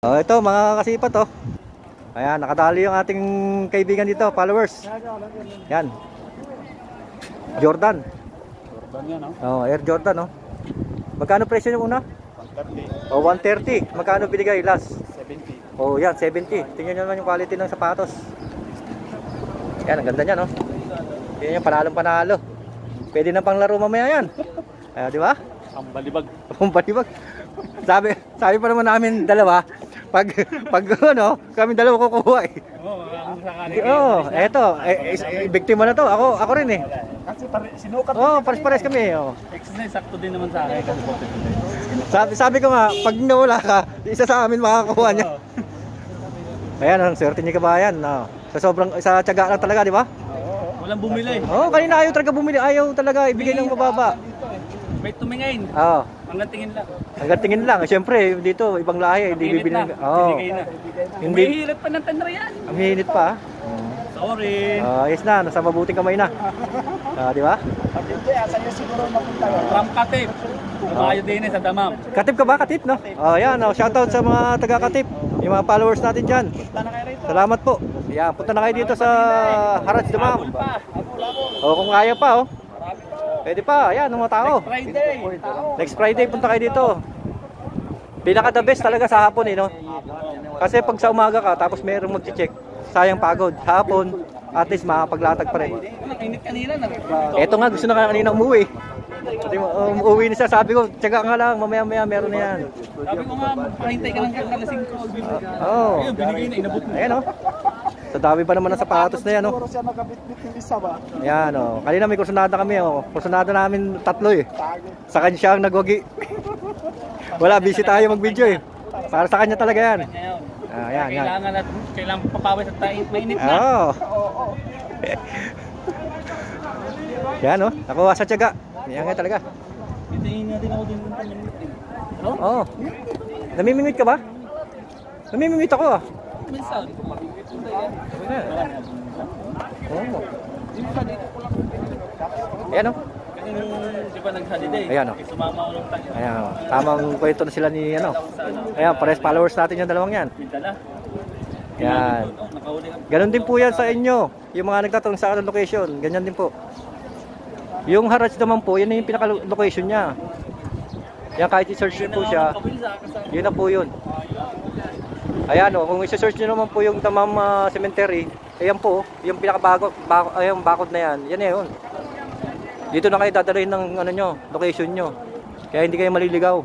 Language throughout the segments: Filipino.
Oh, ito mga kasipat oh. Ayan, nakadali yung ating kaibigan dito, followers. Yan. Jordan. Jordan yan, no? Oh, Air Jordan oh. Magkano presyo yung una? 130. Oh, 130. Magkano binigay last? 70. Oh, yan, 70. Tingnan nyo naman yung quality ng sapatos. Yan, ang ganda niya no. Yan yung panalong-panalo. Pwede na pang laro mamaya yan. Di ba? Ang balibag. Ang balibag. Sabi pa naman namin dalawa, pag ano, kami dalawa kukuha eh. Eto, biktima na to. Ako rin eh. Kasi sinukat. Pares-pares kami. Exercise, sakto din naman sa akin. Sabi ko nga, pag nawala ka, isa sa amin makakakuha niya. Ayan, ang swerte niya kabayan. Sa tiyaga lang talaga, di ba? Walang bumili. Kanina ayaw talaga bumili. Ayaw talaga ibigay ng mababa. May tumingin. Hanggang tingin lang. Hanggang tingin lang. Siyempre, dito, ibang lahi. Hindi bibili. Hindi. Hihilit pa ng tanra yan. Ang hihinit pa. Sorry. Yes na, nasa mabuting kamay na. Di ba? Asan yung siguro mapunta? From Katip. Mabayo din sa Damam. Katip ka ba? Katip, no? Yan. Shoutout sa mga taga-Katip. Yung mga followers natin dyan. Salamat po. Yan, punta na kayo dito sa Haraj Damam. Kung kaya pa, pwede pa. Ayan, mga tao. Next Friday, punta kayo dito. Pinaka the best talaga sa hapon, no? Kasi pag sa umaga ka, tapos mayroong mag-check, sayang pagod. Hapon, at least makapaglatag pa rin. Eto nga, gusto na kanina umuwi. Umuwi na siya, sabi ko, tsaga nga lang, mamaya-maya meron na yan. Sabi ko nga, pahintay ka lang kalasing ko. Ayun, binigay na, inabot na. Ayan, sa dami pa naman ng sapatos na yan, Siguro siya nakabitbit yung isa ba? Ayan, kanina may kursunada kami, kursunada namin tatlo eh. Sa kanya siya ang nagwagi. Wala, busy tayo mag-video eh. Para sa kanya talaga yan. Ayan, yan. Kailangan papawis at mainit na. Yan, nakuha sa tiyaga. Yan nga talaga. Hintayin natin ako din ng panyamit. Namimingwit ka ba? Namimingwit ako Minsan. Ayan Di ba nag-holiday? Ayan Sumama ko ng tayo. Ayan tamang kwento na sila ni Ayan, pares followers natin yung dalawang yan. Yan. Ganon din po yan sa inyo. Yung mga nagtatanong sa akin location, ganyan din po. Yung Haraj naman po, yan yung pinaka-location niya. Yan, kahit i-search po siya, yun na po yun. Ayan kung i-search nyo naman po yung Damam Cemetery, ayan po, yung yung bakod na yan, yan yun. Dito na kayo dadalhin ng location nyo. Kaya hindi kayo maliligaw.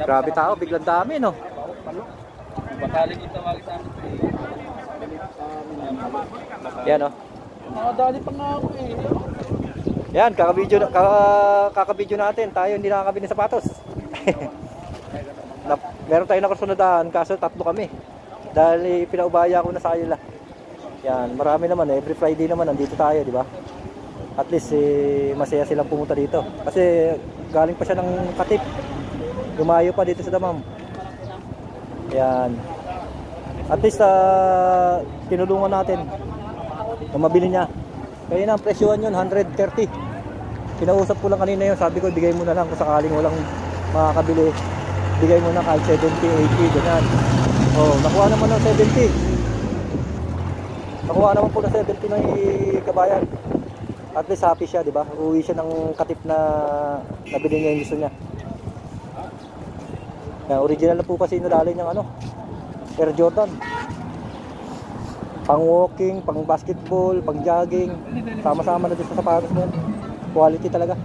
Grabe tao, biglang dami Bataling ito wagi sa amin. Yan Nakadali pa nga ako Yan, kakabidyo natin. Tayo hindi nakakabili ng sapatos. Meron tayo na kursunadaan, kaso tatlo kami. Dahil pinaubaya ko na sa kanila. Yan, marami naman every Friday naman nandito tayo, di ba? At least masaya silang pumunta dito. Kasi galing pa siya ng Katip. Lumayo pa dito sa Damam. Yan. At least tinulungan natin na mabili niya. Kaya na ang presyohan yun, 130. Kinausap ko lang kanina yun, sabi ko bigay mo na lang kung sakaling walang makakabili. Bigay mo na kahit 70, 80, ganyan. Nakuha naman ng 70. Nakuha naman po ng 70 ng kabayan. At least happy siya, di ba? Uwi siya ng Katip na nabili niya yung gusto niya. Yan, original na po kasi nadali niyang Air Jordan. Pang walking, pang basketball, pang jogging, sama-sama na din sa sapatos mo. Quality talaga.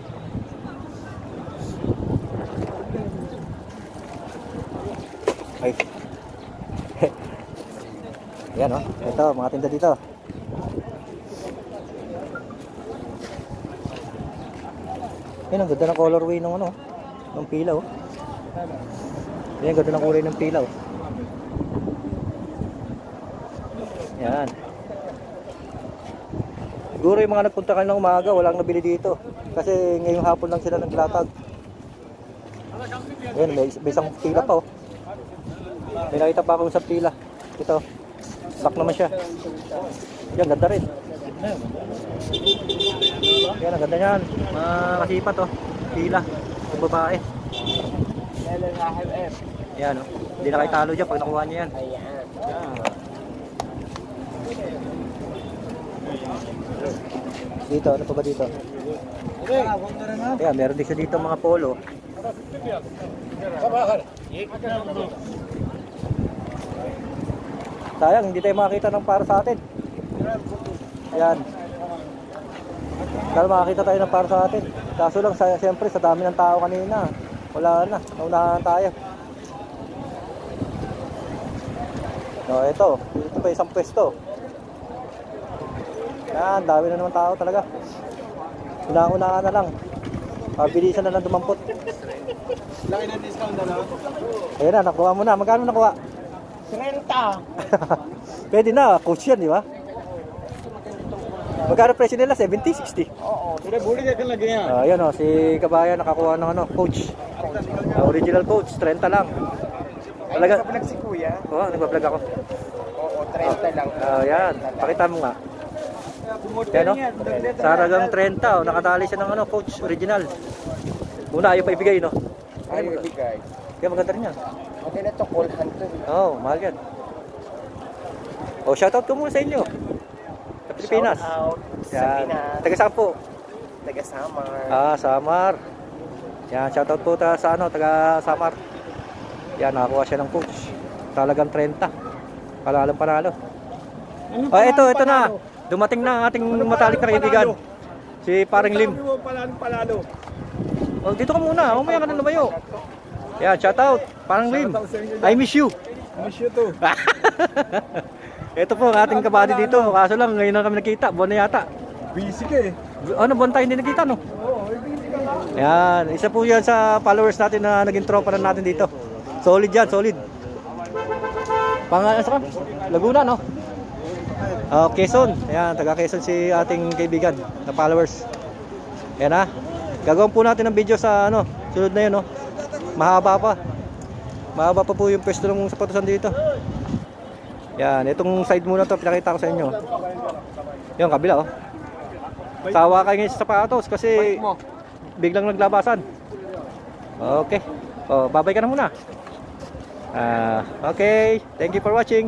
Ay. Yan ito mga tinda dito. Yan ang ganda ng colorway ng ng pila Yan ang ganda ng kulay ng pila Yan. Siguro yung mga nagpunta kanina ng umaga, walang nabili dito. Kasi ngayong hapon lang sila naglatag. Ayan, may isang pila pa May nakita pa akong isang pila. Ito. Lock naman siya. Yan, ganda rin. Yan, ang ganda niyan. Mga kasipat pila. Yung babae. Yan, oh. Hindi na kayo talo dyan pag nakuha niya yan. Dito, ano pa ba dito? Ayan, meron din siya dito mga polo. Sayang, hindi tayo makakita ng para sa atin. Ayan. Dahil makakita tayo ng para sa atin. Kaso lang, siyempre, sa dami ng tao kanina, wala na, naunahan tayo. No, ito pa isang pwesto. Yan, dami na naman tao talaga. Una-unahan na lang. Pabilisan na lang dumampot. Laki ng discount na lang. Ayan na, nakuha mo na. Magkano nakuha? 30. Pwede na, coach yan, di ba? Magkano presyo nila? 70, 60? Oo, tira buli ka lagi yan. Ayan o, si Kabayan nakakuha ng ano, coach. Original coach, 30 lang. Talaga. Nagbablog si Kuya. Oo, nagbablog ako. Oo, 30 lang. Ayan, pakita mo nga. Yan o, sa halagang 30, oh, nakatali siya ng ano, coach, original. Una, ayaw pa ibigay, no? Ay, ibigay. Kaya maganda rin yan. Okay na to, call hunter. Oo, mahal yan. O, shoutout ko muna sa inyo. Sa Pilipinas. Shout out sa Yan. Pinas. Taga saan po? Taga Samar. Samar. Yan, shoutout po sa ano, taga Samar. Yan, nakakuha siya ng coach. Talagang 30. Panalo. Ito na. Dumating na ang ating matalik na kaibigan. Si Paring Lim. Palalo. Oh, dito ka muna. Umaya ka na lumayo. Yan, shoutout. Paring Lim. I miss you. Miss you too. Ito po ang ating kabady dito. Kaso lang, ngayon na kami nakita. Buwan na yata. Busy ka eh. Ano, buwan tayo hindi nakita, no? Oo, busy ka lang. Yan, isa po yan sa followers natin na naging tropa na natin dito. Solid yan, solid. Pangalan sa Laguna, no? Quezon. Ayan, taga Quezon si ating kaibigan na followers. Ayan ha. Gagawin po natin ng video sa ano, sunod na yun, no? Mahaba pa. Mahaba pa po yung pwesto ng sapatos dito. Yan, itong side muna to pinakita ko sa inyo. Yung kabila, oh. Tawa kayo ngayon sa sapatos kasi biglang naglabasan. Okay. Oh, babay ka na muna. Okay, thank you for watching.